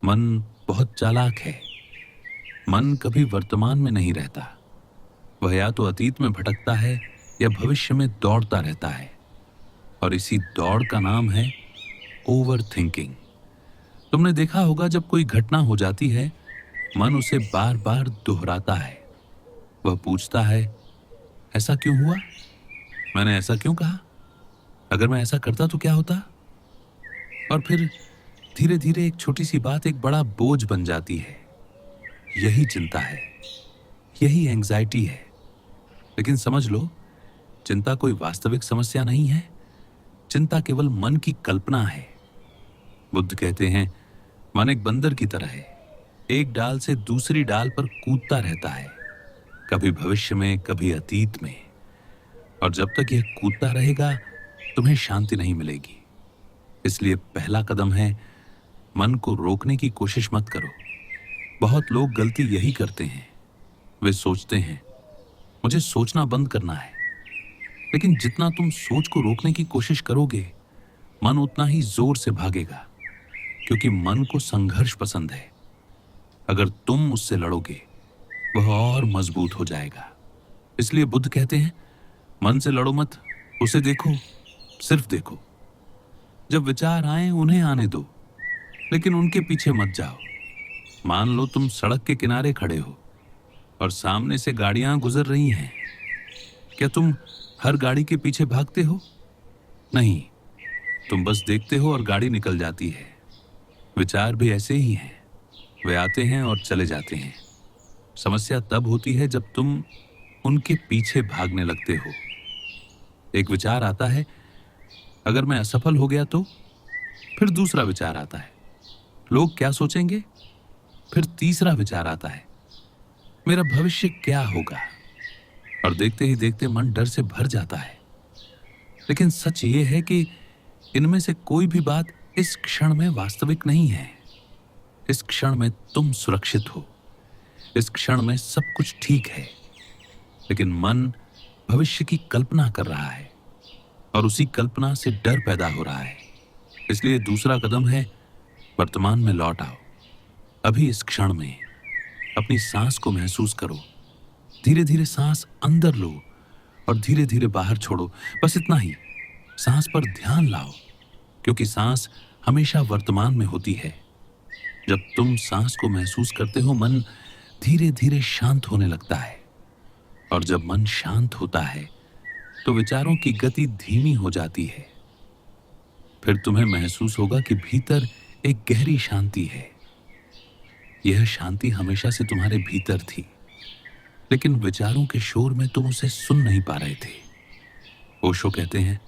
मन बहुत चालाक है। मन कभी वर्तमान में नहीं रहता। वह या तो अतीत में भटकता है या भविष्य में दौड़ता रहता है, और इसी दौड़ का नाम है ओवर थिंकिंग। तुमने देखा होगा, जब कोई घटना हो जाती है, मन उसे बार बार दोहराता है। वह पूछता है, ऐसा क्यों हुआ? मैंने ऐसा क्यों कहा? अगर मैं ऐसा करता तो क्या होता? और फिर धीरे धीरे एक छोटी सी बात एक बड़ा बोझ बन जाती है। यही चिंता है, यही एंजाइटी है। लेकिन समझ लो, चिंता कोई वास्तविक समस्या नहीं है। चिंता केवल मन की कल्पना है। बुद्ध कहते हैं, मन एक बंदर की तरह है, एक डाल से दूसरी डाल पर कूदता रहता है, कभी भविष्य में, कभी अतीत में। और जब तक यह कूदता रहेगा, तुम्हें शांति नहीं मिलेगी। इसलिए पहला कदम है, मन को रोकने की कोशिश मत करो। बहुत लोग गलती यही करते हैं। वे सोचते हैं, मुझे सोचना बंद करना है। लेकिन जितना तुम सोच को रोकने की कोशिश करोगे, मन उतना ही जोर से भागेगा, क्योंकि मन को संघर्ष पसंद है। अगर तुम उससे लड़ोगे, वह और मजबूत हो जाएगा। इसलिए बुद्ध कहते हैं, मन से लड़ो मत, उसे देखो, सिर्फ देखो। जब विचार आए उन्हें आने दो, लेकिन उनके पीछे मत जाओ। मान लो तुम सड़क के किनारे खड़े हो और सामने से गाड़ियां गुजर रही हैं। क्या तुम हर गाड़ी के पीछे भागते हो? नहीं, तुम बस देखते हो और गाड़ी निकल जाती है। विचार भी ऐसे ही हैं, वे आते हैं और चले जाते हैं। समस्या तब होती है जब तुम उनके पीछे भागने लगते हो। एक विचार आता है, अगर मैं असफल हो गया तो? फिर दूसरा विचार आता है, लोग क्या सोचेंगे? फिर तीसरा विचार आता है, मेरा भविष्य क्या होगा? और देखते ही देखते मन डर से भर जाता है। लेकिन सच ये है कि इनमें से कोई भी बात इस क्षण में वास्तविक नहीं है। इस क्षण में तुम सुरक्षित हो, इस क्षण में सब कुछ ठीक है। लेकिन मन भविष्य की कल्पना कर रहा है, और उसी कल्पना से डर पैदा हो रहा है। इसलिए दूसरा कदम है, वर्तमान में लौट आओ। अभी इस क्षण में अपनी सांस को महसूस करो। धीरे धीरे सांस अंदर लो और धीरे धीरे बाहर छोड़ो। बस इतना ही। सांस पर ध्यान लाओ, क्योंकि सांस हमेशा वर्तमान में होती है। जब तुम सांस को महसूस करते हो, मन धीरे धीरे शांत होने लगता है। और जब मन शांत होता है, तो विचारों की गति धीमी हो जाती है। फिर तुम्हें महसूस होगा कि भीतर एक गहरी शांति है। यह शांति हमेशा से तुम्हारे भीतर थी, लेकिन विचारों के शोर में तुम उसे सुन नहीं पा रहे थे। ओशो कहते हैं,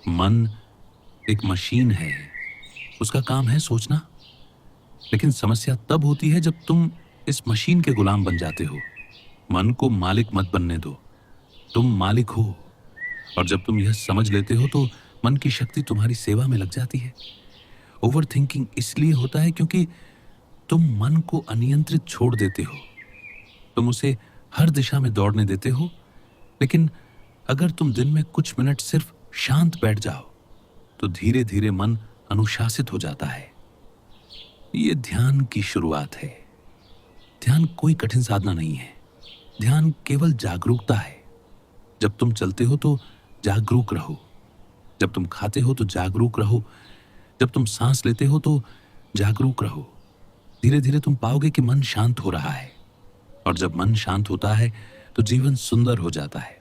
मन एक मशीन है, उसका काम है सोचना। लेकिन समस्या तब होती है जब तुम इस मशीन के गुलाम बन जाते हो। मन को मालिक मत बनने दो, तुम मालिक हो। और जब तुम यह समझ लेते हो, तो मन की शक्ति तुम्हारी सेवा में लग जाती है। ओवर थिंकिंग इसलिए होता है क्योंकि तुम मन को अनियंत्रित छोड़ देते हो। तुम उसे हर दिशा में दौड़ने देते हो। लेकिन अगर तुम दिन में कुछ मिनट सिर्फ शांत बैठ जाओ, तो धीरे धीरे मन अनुशासित हो जाता है। ये ध्यान की शुरुआत है। ध्यान कोई कठिन साधना नहीं है। ध्यान केवल जागरूकता है। जब तुम चलते हो तो जागरूक रहो, जब तुम खाते हो तो जागरूक रहो, जब तुम सांस लेते हो तो जागरूक रहो। धीरे धीरे तुम पाओगे कि मन शांत हो रहा है। और जब मन शांत होता है, तो जीवन सुंदर हो जाता है।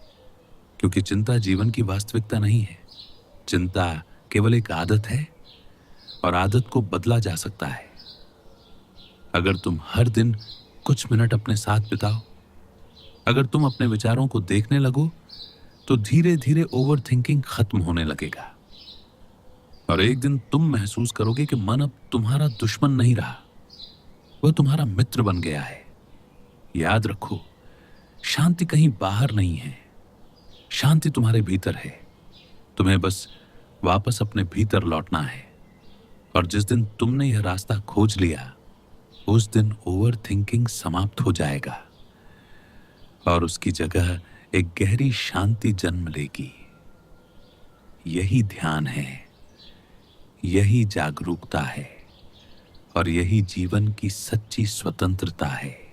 क्योंकि चिंता जीवन की वास्तविकता नहीं है। चिंता केवल एक आदत है, और आदत को बदला जा सकता है। अगर तुम हर दिन कुछ मिनट अपने साथ बिताओ, अगर तुम अपने विचारों को देखने लगो, तो धीरे धीरे ओवर थिंकिंग खत्म होने लगेगा। और एक दिन तुम महसूस करोगे कि मन अब तुम्हारा दुश्मन नहीं रहा, वह तुम्हारा मित्र बन गया है। याद रखो, शांति कहीं बाहर नहीं है, शांति तुम्हारे भीतर है। तुम्हें बस वापस अपने भीतर लौटना है। और जिस दिन तुमने यह रास्ता खोज लिया, उस दिन ओवर थिंकिंग समाप्त हो जाएगा, और उसकी जगह एक गहरी शांति जन्म लेगी। यही ध्यान है, यही जागरूकता है, और यही जीवन की सच्ची स्वतंत्रता है।